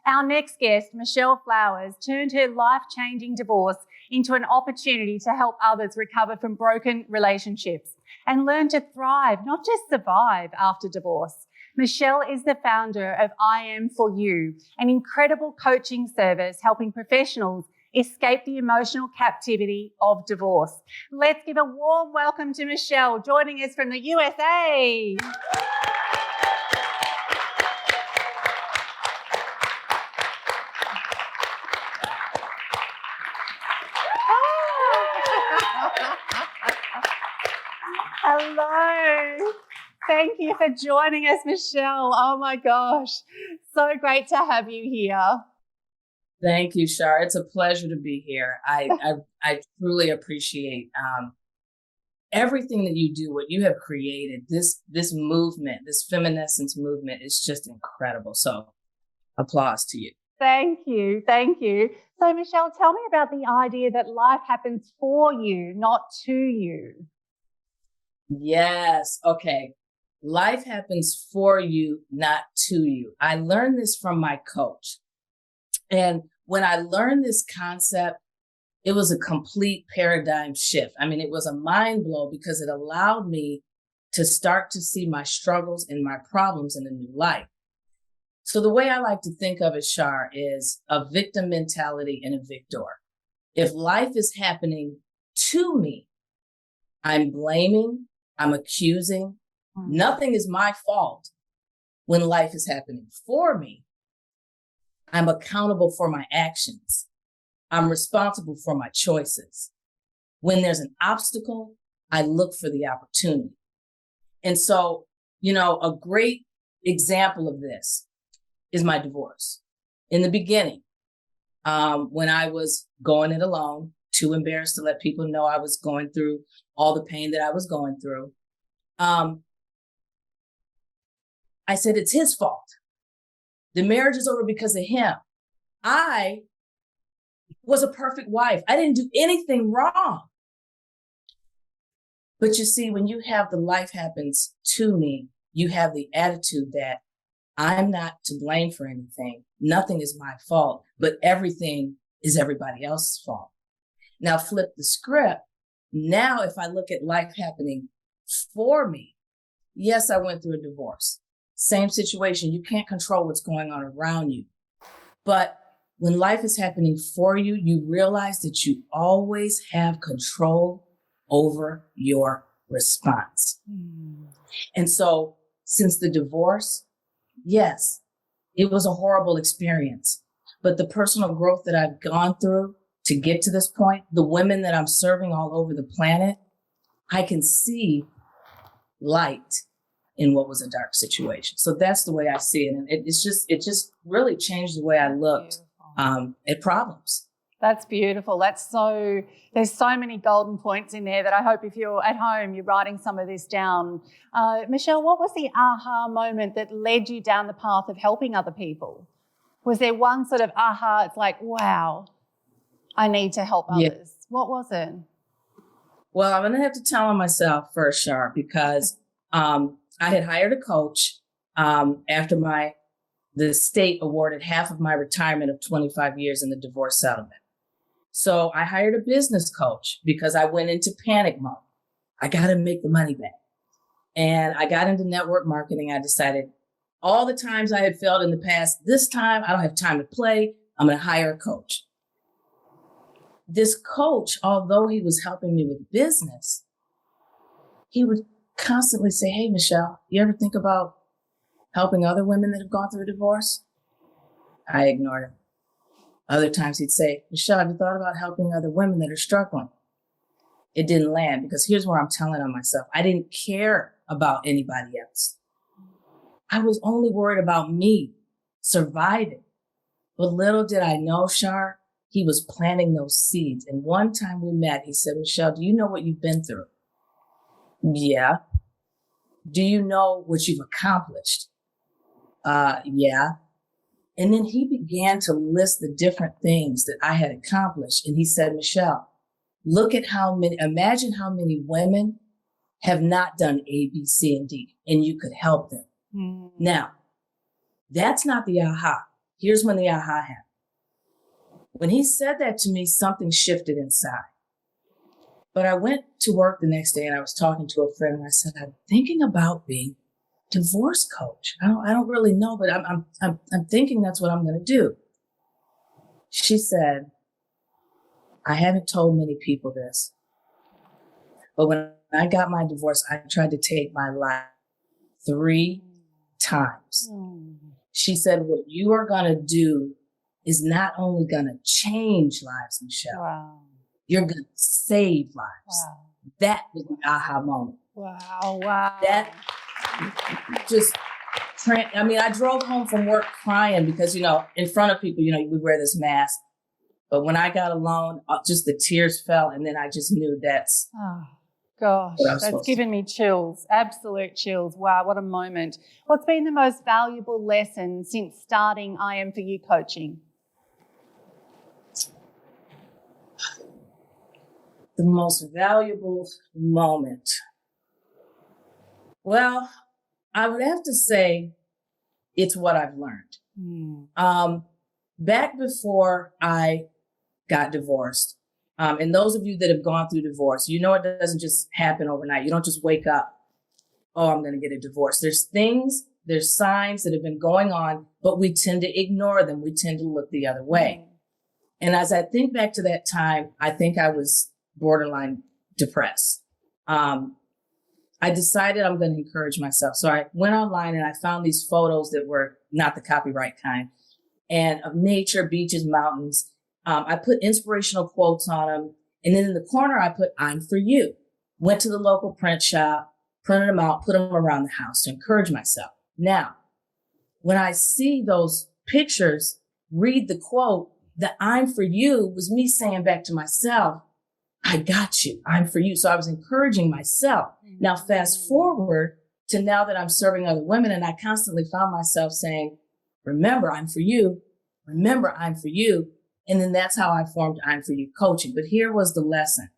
Our next guest, Michelle Flowers, turned her life-changing divorce into an opportunity to help others recover from broken relationships and learn to thrive, not just survive after divorce. Michelle is the founder of I Am For You, an incredible coaching service helping professionals escape the emotional captivity of divorce. Let's give a warm welcome to Michelle, joining us from the USA. Hello. Thank you for joining us, Michelle. Oh my gosh. So great to have you here. Thank you, Shar. It's a pleasure to be here. I truly appreciate everything that you do, what you have created. This movement, this feminescence movement is just incredible. So applause to you. Thank you. Thank you. So Michelle, tell me about the idea that life happens for you, not to you. Yes. Okay. Life happens for you, not to you. I learned this from my coach. And when I learned this concept, it was a complete paradigm shift. I mean, it was a mind blow because it allowed me to start to see my struggles and my problems in a new light. So the way I like to think of it, Shar, is a victim mentality and a victor. If life is happening to me, I'm blaming, I'm accusing. Nothing is my fault when life is happening for me. I'm accountable for my actions. I'm responsible for my choices. When there's an obstacle, I look for the opportunity. And so, a great example of this is my divorce. In the beginning, when I was going it alone, too embarrassed to let people know I was going through all the pain that I was going through, I said, it's his fault. The marriage is over because of him. I was a perfect wife. I didn't do anything wrong. But you see, when you have the life happens to me, you have the attitude that I'm not to blame for anything. Nothing is my fault, but everything is everybody else's fault. Now flip the script. Now, if I look at life happening for me, yes, I went through a divorce. Same situation. You can't control what's going on around you. But when life is happening for you, you realize that you always have control over your response. And so since the divorce, yes, it was a horrible experience. But the personal growth that I've gone through to get to this point, the women that I'm serving all over the planet, I can see light in what was a dark situation. So that's the way I see it. And it just really changed the way I looked at problems. That's beautiful. There's so many golden points in there that I hope if you're at home, you're writing some of this down. Michelle, what was the aha moment that led you down the path of helping other people? Was there one sort of aha, it's like, wow, I need to help others? Yeah. What was it? Well, I'm going to have to tell on myself first, Shar, because I had hired a coach after the state awarded half of my retirement of 25 years in the divorce settlement. So I hired a business coach because I went into panic mode. I got to make the money back. And I got into network marketing. I decided all the times I had failed in the past, this time I don't have time to play. I'm going to hire a coach. This coach, although he was helping me with business, he would constantly say, hey, Michelle, you ever think about helping other women that have gone through a divorce? I ignored him. Other times he'd say, Michelle, have you thought about helping other women that are struggling? It didn't land because here's where I'm telling on myself. I didn't care about anybody else. I was only worried about me surviving. But little did I know, Shar, he was planting those seeds. And one time we met, he said, Michelle, do you know what you've been through? Yeah. Do you know what you've accomplished? Yeah. And then he began to list the different things that I had accomplished. And he said, Michelle, imagine how many women have not done A, B, C, and D, and you could help them. Now, that's not the aha. here's when the aha happened. When he said that to me, something shifted inside. But I went to work the next day and I was talking to a friend and I said, I'm thinking about being a divorce coach. I don't really know, but I'm thinking that's what I'm going to do. She said, I haven't told many people this, but when I got my divorce, I tried to take my life 3 times. She said, what you are going to do is not only going to change lives, Michelle. Wow. You're going to save lives. Wow. That was the aha moment. Wow. Wow. That just, I drove home from work crying because, in front of people, we wear this mask. But when I got alone, just the tears fell. And then I just knew that's. Oh, gosh, that's given me chills, absolute chills. Wow, what a moment. What's been the most valuable lesson since starting I Am For You coaching? The most valuable moment. Well, I would have to say it's what I've learned. Back before I got divorced, and those of you that have gone through divorce, it doesn't just happen overnight. You don't just wake up, oh, I'm going to get a divorce. There's signs that have been going on, but we tend to ignore them. We tend to look the other way. And as I think back to that time, I think I was borderline depressed. I decided I'm going to encourage myself. So I went online and I found these photos that were not the copyright kind, and of nature, beaches, mountains. I put inspirational quotes on them. And then in the corner, I put, I'm for you. Went to the local print shop, printed them out, put them around the house to encourage myself. Now, when I see those pictures, read the quote, the I'm for you was me saying back to myself, I got you. I'm for you. So I was encouraging myself. Now, fast forward to now that I'm serving other women, and I constantly found myself saying, remember, I'm for you. Remember, I'm for you. And then that's how I formed I'm For You coaching. But here was the lesson.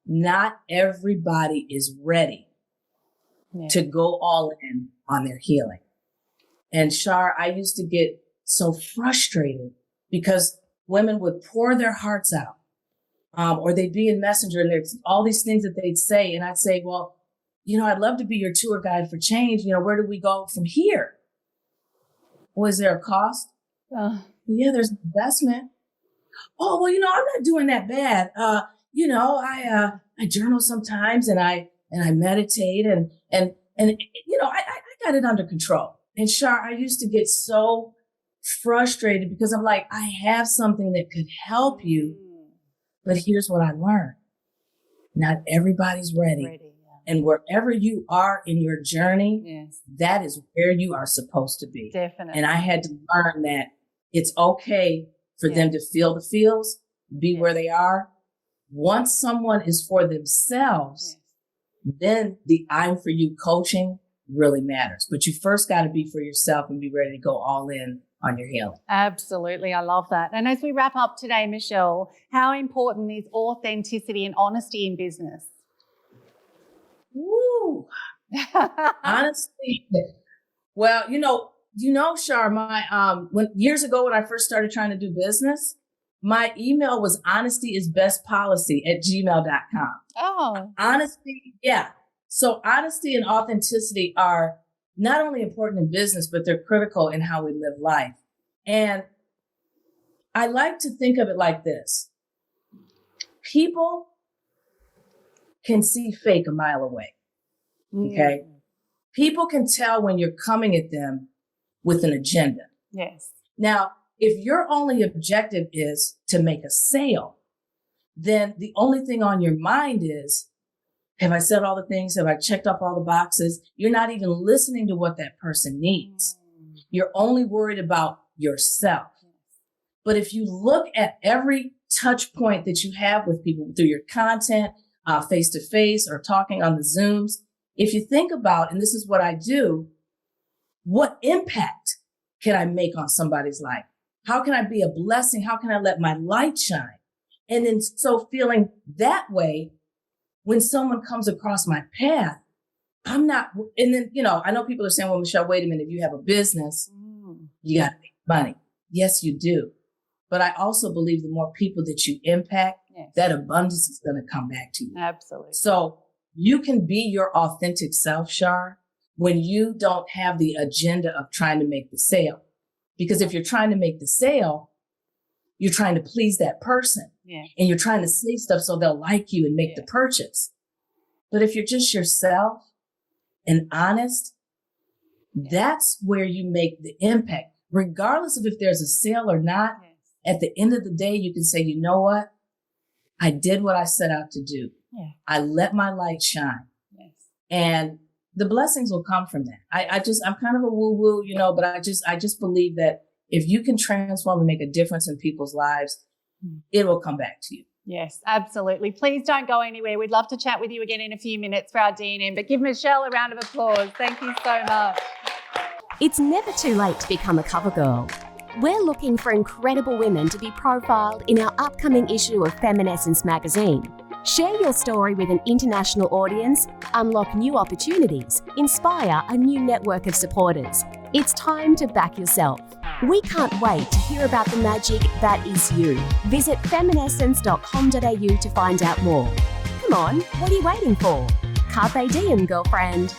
Not everybody is ready to go all in on their healing. And Shar, I used to get so frustrated because women would pour their hearts out. Or they'd be in Messenger and there's all these things that they'd say. And I'd say, well, I'd love to be your tour guide for change. Where do we go from here? Well, is there a cost? Yeah, there's investment. Oh, well, I'm not doing that bad. I journal sometimes and I meditate and I got it under control. And Shar, I used to get so frustrated because I'm like, I have something that could help you. But here's what I learned. Not everybody's ready. And wherever you are in your journey, that is where you are supposed to be. Definitely. And I had to learn that it's okay for them to feel the feels, be where they are. Once someone is for themselves, then the I'm For You coaching really matters. But you first got to be for yourself and be ready to go all in on your healing. Absolutely. I love that. And as we wrap up today, Michelle, how important is authenticity and honesty in business? Woo. Honestly, well, Shar, when years ago when I first started trying to do business, my email was honestyisbestpolicy@gmail.com. Oh. Honesty, yeah. So honesty and authenticity are not only important in business, but they're critical in how we live life. And I like to think of it like this. People can see fake a mile away. Okay. People can tell when you're coming at them with an agenda. Yes. Now, if your only objective is to make a sale, then the only thing on your mind is, have I said all the things? Have I checked off all the boxes? You're not even listening to what that person needs. You're only worried about yourself. But if you look at every touch point that you have with people through your content, face to face or talking on the Zooms, if you think about, and this is what I do, what impact can I make on somebody's life? How can I be a blessing? How can I let my light shine? And then so feeling that way, when someone comes across my path, I'm not, and then, I know people are saying, well, Michelle, wait a minute, if you have a business, you got to make money. Yes, you do. But I also believe the more people that you impact, that abundance is going to come back to you. Absolutely. So you can be your authentic self, Shar, when you don't have the agenda of trying to make the sale. Because if you're trying to make the sale, you're trying to please that person. And you're trying to say stuff so they'll like you and make the purchase. But if you're just yourself and honest, that's where you make the impact. Regardless of if there's a sale or not, at the end of the day, you can say, you know what? I did what I set out to do. I let my light shine. And the blessings will come from that. I'm kind of a woo-woo, but I just believe that if you can transform and make a difference in people's lives, it will come back to you. Yes, absolutely. Please don't go anywhere. We'd love to chat with you again in a few minutes for our D&M, but give Michelle a round of applause. Thank you so much. It's never too late to become a cover girl. We're looking for incredible women to be profiled in our upcoming issue of Feminescence magazine. Share your story with an international audience, unlock new opportunities, inspire a new network of supporters. It's time to back yourself. We can't wait to hear about the magic that is you. Visit feminescence.com.au to find out more. Come on, what are you waiting for? Carpe diem, girlfriend.